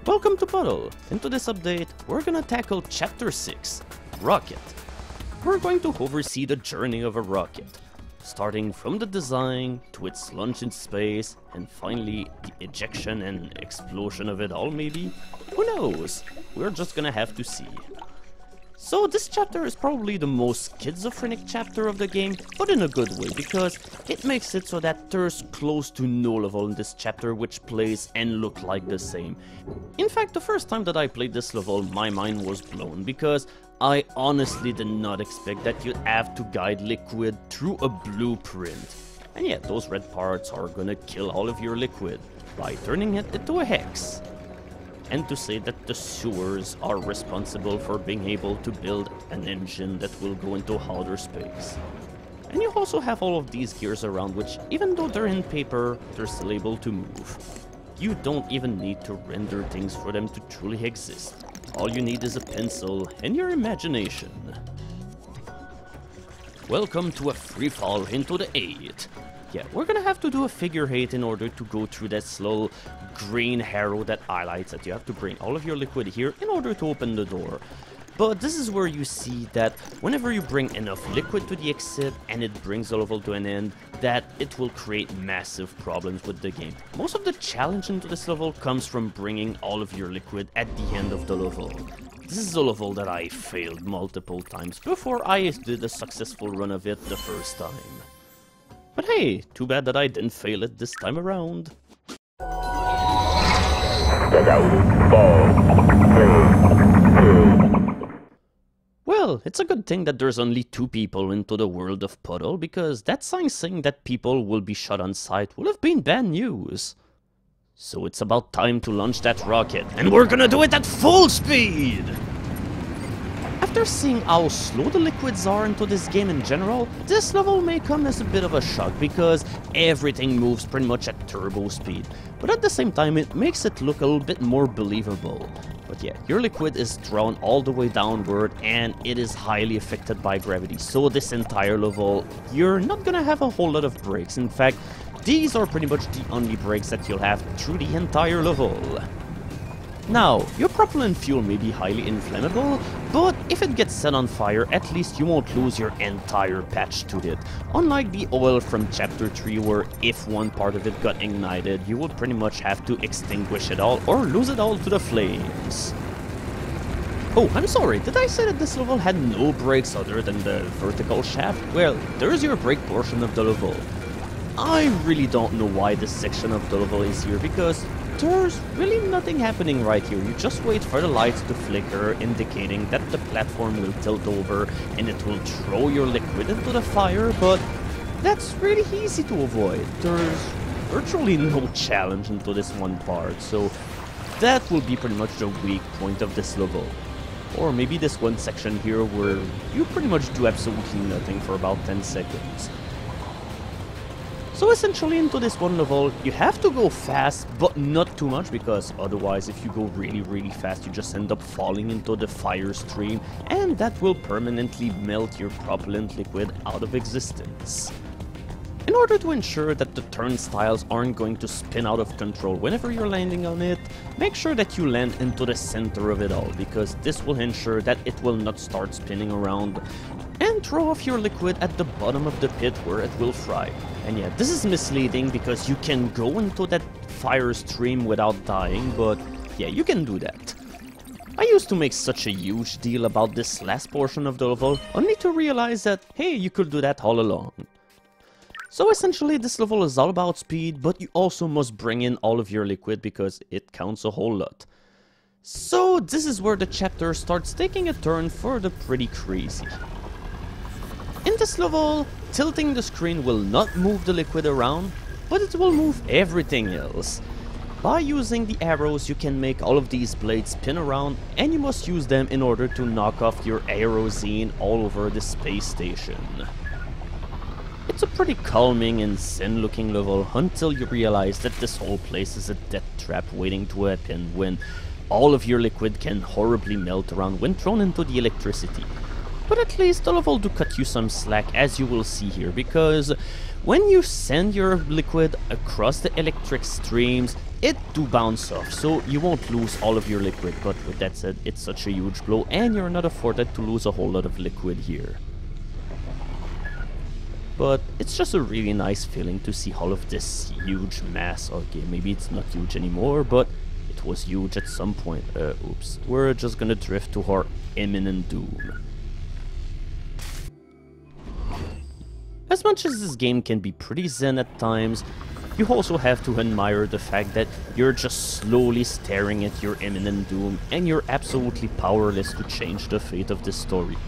Welcome to Puddle! Into this update, we're gonna tackle Chapter 6, Rocket. We're going to oversee the journey of a rocket, starting from the design to its launch in space, and finally the ejection and explosion of it all maybe? Who knows? We're just gonna have to see. So this chapter is probably the most schizophrenic chapter of the game, but in a good way, because it makes it so that there's close to no level in this chapter which plays and look like the same. In fact, the first time that I played this level, my mind was blown, because I honestly did not expect that you'd have to guide liquid through a blueprint. And yet, those red parts are gonna kill all of your liquid by turning it into a hex. And to say that the sewers are responsible for being able to build an engine that will go into outer space. And you also have all of these gears around which, even though they're in paper, they're still able to move. You don't even need to render things for them to truly exist. All you need is a pencil and your imagination. Welcome to a free fall into the 8. Yeah, we're gonna have to do a figure 8 in order to go through this little green arrow that highlights that you have to bring all of your liquid here in order to open the door. But this is where you see that whenever you bring enough liquid to the exit and it brings the level to an end, that it will create massive problems with the game. Most of the challenge into this level comes from bringing all of your liquid at the end of the level. This is a level that I failed multiple times before I did a successful run of it the first time. But hey, too bad that I didn't fail it this time around. Well, it's a good thing that there's only 2 people into the world of Puddle, because that sign saying that people will be shot on sight would have been bad news. So it's about time to launch that rocket, and we're gonna do it at full speed! After seeing how slow the liquids are into this game in general, this level may come as a bit of a shock because everything moves pretty much at turbo speed. But at the same time, it makes it look a little bit more believable. But yeah, your liquid is drawn all the way downward and it is highly affected by gravity. So this entire level, you're not gonna have a whole lot of brakes. In fact, these are pretty much the only brakes that you'll have through the entire level. Now, your propellant fuel may be highly inflammable, but if it gets set on fire, at least you won't lose your entire patch to it. Unlike the oil from Chapter 3, where if one part of it got ignited, you would pretty much have to extinguish it all or lose it all to the flames. Oh, I'm sorry, did I say that this level had no brakes other than the vertical shaft? Well, there's your brake portion of the level. I really don't know why this section of the level is here, because there's really nothing happening right here. You just wait for the lights to flicker, indicating that the platform will tilt over and it will throw your liquid into the fire, but that's really easy to avoid. There's virtually no challenge into this one part, so that will be pretty much the weak point of this level. Or maybe this one section here where you pretty much do absolutely nothing for about 10 seconds. So essentially into this one level, you have to go fast, but not too much, because otherwise if you go really fast, you just end up falling into the fire stream, and that will permanently melt your propellant liquid out of existence. In order to ensure that the turnstiles aren't going to spin out of control whenever you're landing on it, make sure that you land into the center of it all, because this will ensure that it will not start spinning around and throw off your liquid at the bottom of the pit where it will fry. And yeah, this is misleading because you can go into that fire stream without dying, but yeah, you can do that. I used to make such a huge deal about this last portion of the level, only to realize that, hey, you could do that all along. So essentially this level is all about speed, but you also must bring in all of your liquid because it counts a whole lot. So this is where the chapter starts taking a turn for the pretty crazy. In this level, tilting the screen will not move the liquid around, but it will move everything else. By using the arrows, you can make all of these blades spin around, and you must use them in order to knock off your aerosine all over the space station. It's a pretty calming and zen looking level until you realize that this whole place is a death trap waiting to happen, when all of your liquid can horribly melt around when thrown into the electricity. But at least the level do cut you some slack, as you will see here, because When you send your liquid across the electric streams, it do bounce off, so you won't lose all of your liquid, but with that said, it's such a huge blow, and you're not afforded to lose a whole lot of liquid here. But it's just a really nice feeling to see all of this huge mass. Okay, maybe it's not huge anymore, but it was huge at some point. Oops. We're just gonna drift to our imminent doom. As much as this game can be pretty zen at times, you also have to admire the fact that you're just slowly staring at your imminent doom and you're absolutely powerless to change the fate of this story.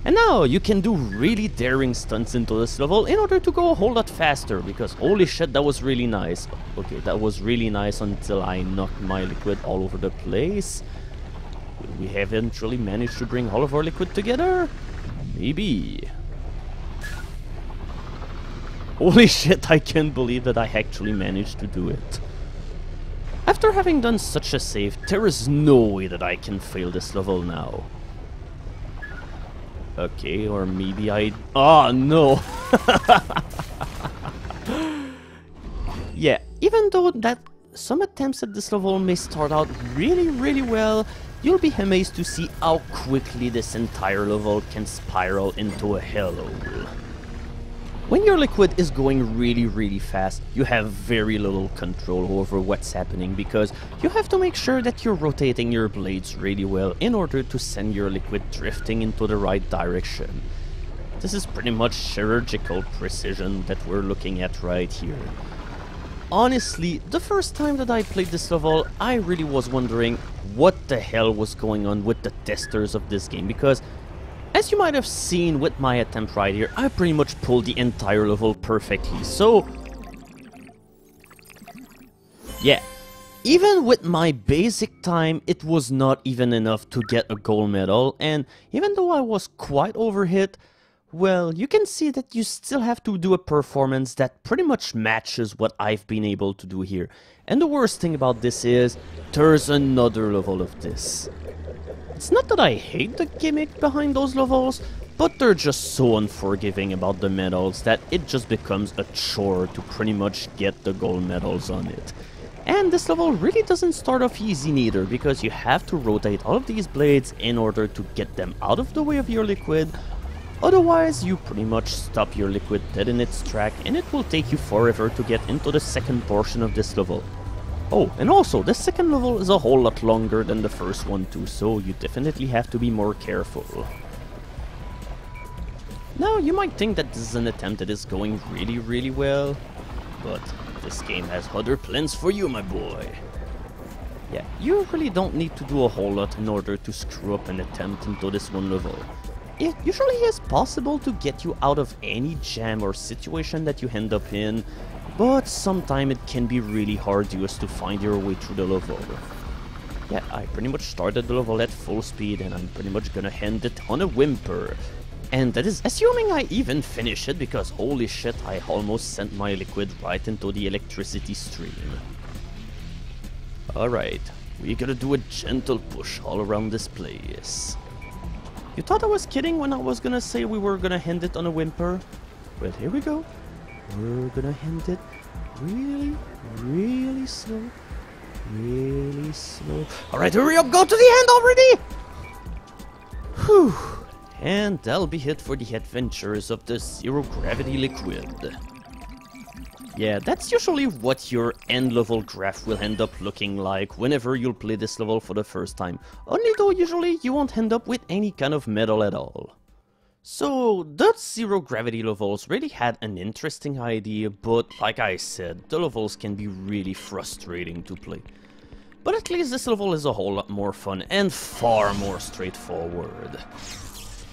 And now you can do really daring stunts into this level in order to go a whole lot faster, because holy shit, that was really nice. Okay, that was really nice until I knocked my liquid all over the place. Will we eventually manage to bring all of our liquid together? Maybe. Holy shit, I can't believe that I actually managed to do it. After having done such a save, there is no way that I can fail this level now. Okay, or maybe I... Oh, no! Yeah, even though that some attempts at this level may start out really well, you'll be amazed to see how quickly this entire level can spiral into a hellhole. When your liquid is going really fast, you have very little control over what's happening, because you have to make sure that you're rotating your blades really well in order to send your liquid drifting into the right direction. This is pretty much chirurgical precision that we're looking at right here. Honestly, the first time that I played this level, I really was wondering what the hell was going on with the testers of this game, because as you might have seen with my attempt right here, I pretty much pulled the entire level perfectly, so... yeah, even with my basic time, it was not even enough to get a gold medal, and even though I was quite overhit, well, you can see that you still have to do a performance that pretty much matches what I've been able to do here. And the worst thing about this is, there's another level of this. It's not that I hate the gimmick behind those levels, but they're just so unforgiving about the medals that it just becomes a chore to pretty much get the gold medals on it. And this level really doesn't start off easy neither, because you have to rotate all of these blades in order to get them out of the way of your liquid. Otherwise, you pretty much stop your liquid dead in its track, and it will take you forever to get into the second portion of this level. Oh, and also, the second level is a whole lot longer than the first one too, so you definitely have to be more careful. Now, you might think that this is an attempt that is going really well, but this game has other plans for you, my boy. Yeah, you really don't need to do a whole lot in order to screw up an attempt into this one level. It usually is possible to get you out of any jam or situation that you end up in, but sometimes it can be really hard just to find your way through the level. Yeah, I pretty much started the level at full speed, and I'm pretty much gonna end it on a whimper. And that is assuming I even finish it, because holy shit, I almost sent my liquid right into the electricity stream. Alright, we gotta do a gentle push all around this place. You thought I was kidding when I was gonna say we were gonna end it on a whimper? Well, here we go. We're gonna end it really slow. Really slow. Alright, hurry up, go to the end already! Whew. And that'll be it for the adventures of the Zero Gravity Liquid. Yeah, that's usually what your end level graph will end up looking like whenever you'll play this level for the first time. Only though usually you won't end up with any kind of medal at all. So, the Zero Gravity levels really had an interesting idea, but like I said, the levels can be really frustrating to play. But at least this level is a whole lot more fun and far more straightforward.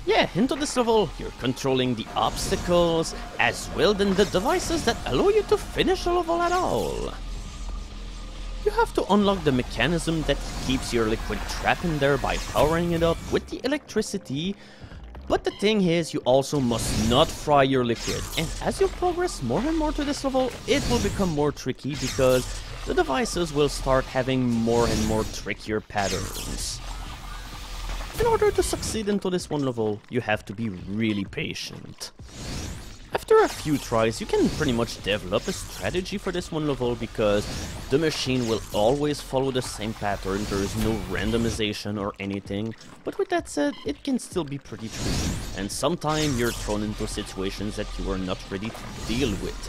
Yeah, into this level, you're controlling the obstacles, as well as the devices that allow you to finish the level at all. You have to unlock the mechanism that keeps your liquid trapped in there by powering it up with the electricity. But the thing is, you also must not fry your liquid, and as you progress more and more to this level, it will become more tricky because the devices will start having more and more trickier patterns. In order to succeed into this one level, you have to be really patient. After a few tries, you can pretty much develop a strategy for this one level because the machine will always follow the same pattern. There is no randomization or anything, but with that said, it can still be pretty tricky, and sometimes you're thrown into situations that you are not ready to deal with.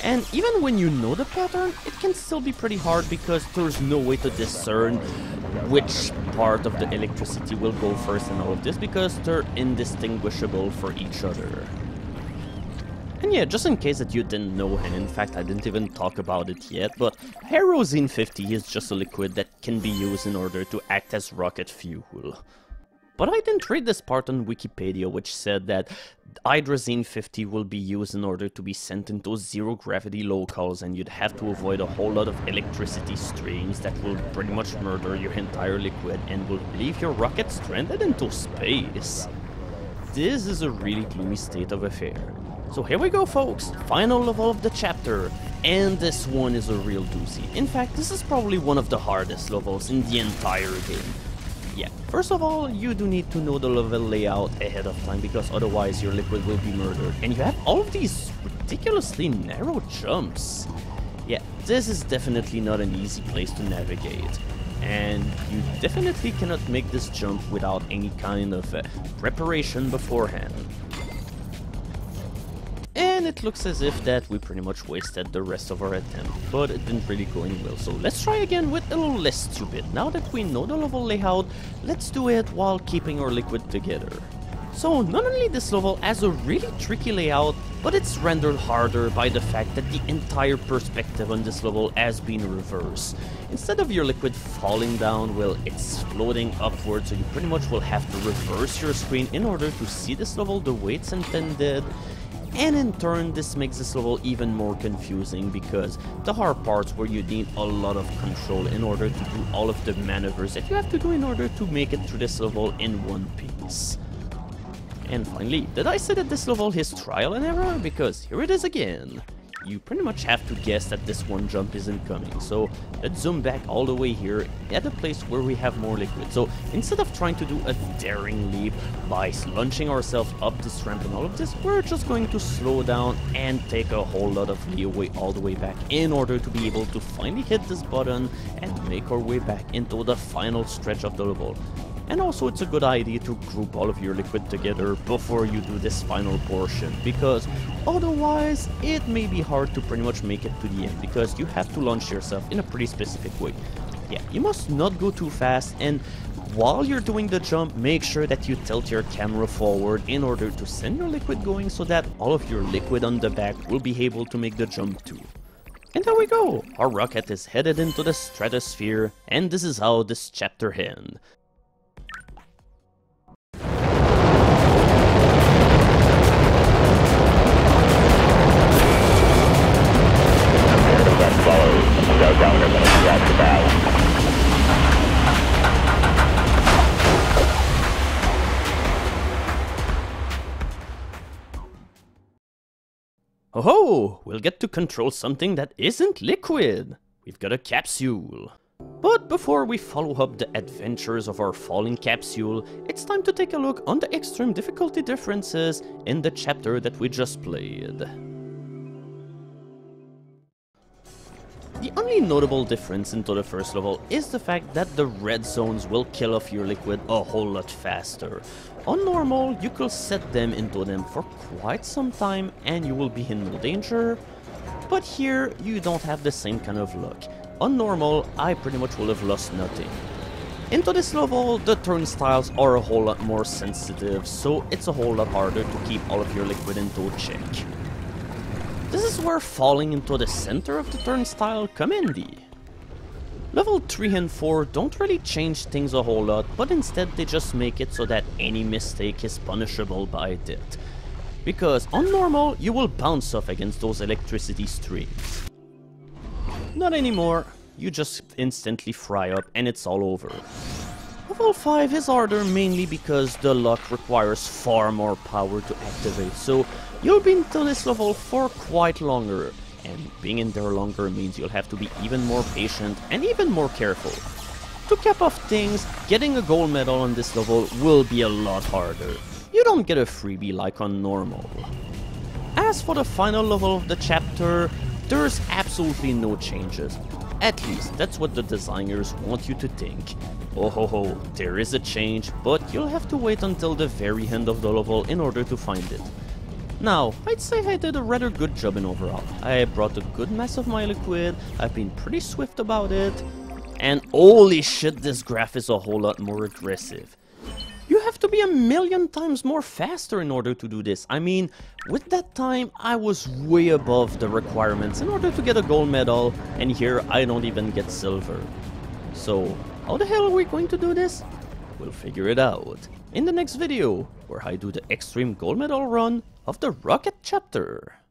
And even when you know the pattern, it can still be pretty hard because there's no way to discern which part of the electricity will go first and all of this because they're indistinguishable for each other. And yeah, just in case that you didn't know, and in fact I didn't even talk about it yet, but Kerosene 50 is just a liquid that can be used in order to act as rocket fuel. But I didn't read this part on Wikipedia, which said that Hydrazine 50 will be used in order to be sent into zero-gravity locales, and you'd have to avoid a whole lot of electricity streams that will pretty much murder your entire liquid and will leave your rocket stranded into space. This is a really gloomy state of affair. So here we go, folks, final level of the chapter, and this one is a real doozy. In fact, this is probably one of the hardest levels in the entire game. Yeah, first of all, you do need to know the level layout ahead of time because otherwise your liquid will be murdered. And you have all of these ridiculously narrow jumps. Yeah, this is definitely not an easy place to navigate. And you definitely cannot make this jump without any kind of preparation beforehand. And it looks as if that we pretty much wasted the rest of our attempt, but it didn't really go in well. So let's try again with a little less stupid. Now that we know the level layout, let's do it while keeping our liquid together. So not only this level has a really tricky layout, but it's rendered harder by the fact that the entire perspective on this level has been reversed. Instead of your liquid falling down, well, it's floating upwards, so you pretty much will have to reverse your screen in order to see this level the way it's intended. And in turn, this makes this level even more confusing because there are parts where you need a lot of control in order to do all of the maneuvers that you have to do in order to make it through this level in one piece. And finally, did I say that this level is trial and error? Because here it is again. You pretty much have to guess that this one jump isn't coming. So let's zoom back all the way here at a place where we have more liquid. So instead of trying to do a daring leap by launching ourselves up this ramp and all of this, we're just going to slow down and take a whole lot of leeway all the way back in order to be able to finally hit this button and make our way back into the final stretch of the level. And also it's a good idea to group all of your liquid together before you do this final portion, because otherwise it may be hard to pretty much make it to the end, because you have to launch yourself in a pretty specific way. Yeah, you must not go too fast, and while you're doing the jump, make sure that you tilt your camera forward in order to send your liquid going so that all of your liquid on the back will be able to make the jump too. And there we go! Our rocket is headed into the stratosphere, and this is how this chapter ends. Oh, we'll get to control something that isn't liquid. We've got a capsule. But before we follow up the adventures of our falling capsule, it's time to take a look on the extreme difficulty differences in the chapter that we just played. The only notable difference into the first level is the fact that the red zones will kill off your liquid a whole lot faster. On normal, you could set them into them for quite some time and you will be in no danger, but here you don't have the same kind of luck. On normal, I pretty much will have lost nothing. Into this level, the turnstiles are a whole lot more sensitive, so it's a whole lot harder to keep all of your liquid into check. This is where falling into the center of the turnstile come handy. Level 3 and 4 don't really change things a whole lot, but instead they just make it so that any mistake is punishable by death. Because on normal, you will bounce off against those electricity streams. Not anymore, you just instantly fry up and it's all over. Level 5 is harder mainly because the lock requires far more power to activate, so you'll be into this level for quite longer. And being in there longer means you'll have to be even more patient and even more careful. To cap off things, getting a gold medal on this level will be a lot harder. You don't get a freebie like on normal. as for the final level of the chapter, there's absolutely no changes. At least, that's what the designers want you to think. Oh ho ho, there is a change, but you'll have to wait until the very end of the level in order to find it. Now, I'd say I did a rather good job in overall. I brought a good mass of my liquid, I've been pretty swift about it, and holy shit, this graph is a whole lot more aggressive. You have to be a million times more faster in order to do this. I mean, with that time, I was way above the requirements in order to get a gold medal, and here I don't even get silver. So, how the hell are we going to do this? We'll figure it out in the next video, where I do the extreme gold medal run of the rocket chapter.